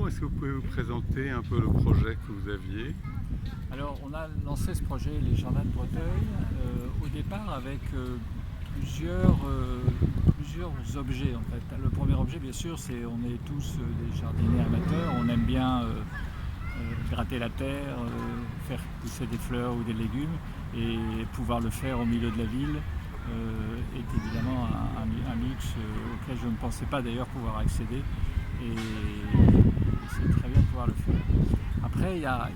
Est-ce que vous pouvez vous présenter un peu le projet que vous aviez? Alors, on a lancé ce projet, les Jardins de Breteuil, au départ avec plusieurs objets en fait. Le premier objet, bien sûr, c'est on est tous des jardiniers amateurs, on aime bien gratter la terre, faire pousser des fleurs ou des légumes, et pouvoir le faire au milieu de la ville est évidemment un luxe auquel je ne pensais pas d'ailleurs pouvoir accéder, et c'est très bien de pouvoir le faire. Après, il y a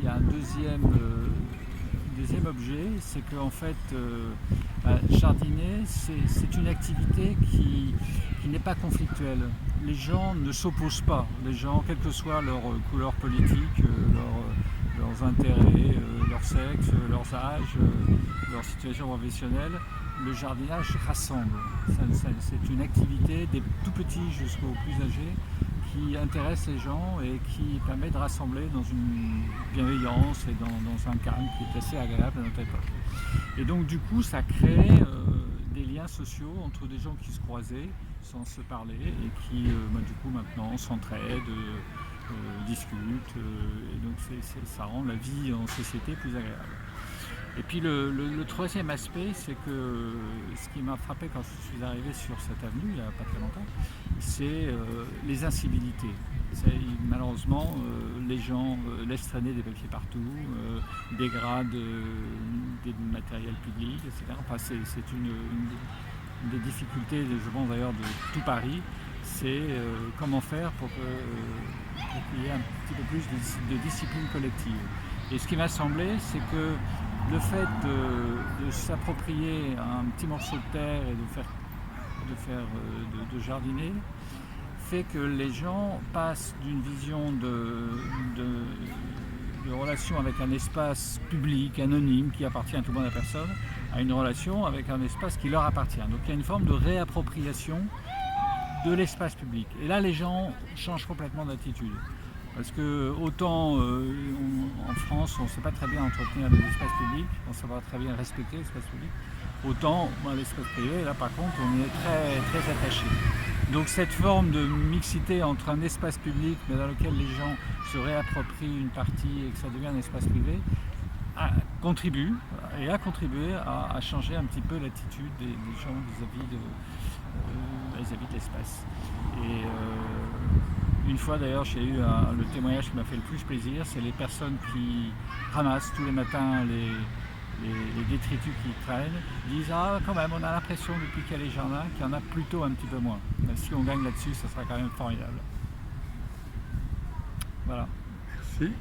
un deuxième objet, c'est qu'en fait, jardiner, c'est une activité qui n'est pas conflictuelle. Les gens ne s'opposent pas. Les gens, quelle que soit leur couleur politique, leurs intérêts, leur sexe, leurs âges, leur situation professionnelle, le jardinage rassemble. C'est une activité des tout petits jusqu'aux plus âgés qui intéresse les gens et qui permet de rassembler dans une bienveillance et dans un calme qui est assez agréable à notre époque. Et donc du coup ça crée des liens sociaux entre des gens qui se croisaient sans se parler et qui du coup maintenant s'entraident, discutent, et donc ça rend la vie en société plus agréable. Et puis le troisième aspect, c'est que ce qui m'a frappé quand je suis arrivé sur cette avenue, il n'y a pas très longtemps, c'est les incivilités. Malheureusement, les gens laissent traîner des papiers partout, dégradent des matériels publics, etc. Enfin, c'est une des difficultés, je pense d'ailleurs, de tout Paris, c'est comment faire pour qu'il y ait un petit peu plus de discipline collective. Et ce qui m'a semblé, c'est que le fait de s'approprier un petit morceau de terre et de jardiner fait que les gens passent d'une vision de relation avec un espace public, anonyme, qui appartient à tout le monde, à personne, à une relation avec un espace qui leur appartient. Donc il y a une forme de réappropriation de l'espace public. Et là, les gens changent complètement d'attitude. Parce que autant en France, on ne sait pas très bien entretenir les espaces publics, on ne sait pas très bien respecter l'espace public, autant l'espace privé, là par contre, on y est très, très attaché. Donc cette forme de mixité entre un espace public, mais dans lequel les gens se réapproprient une partie et que ça devient un espace privé, a contribué à changer un petit peu l'attitude des gens vis-à-vis de l'espace. Et une fois d'ailleurs, j'ai eu le témoignage qui m'a fait le plus plaisir, c'est les personnes qui ramassent tous les matins les détritus qui traînent, disent quand même on a l'impression depuis qu'il y a les jardins qu'il y en a plutôt un petit peu moins. Mais si on gagne là-dessus, ça sera quand même formidable. Voilà. Merci.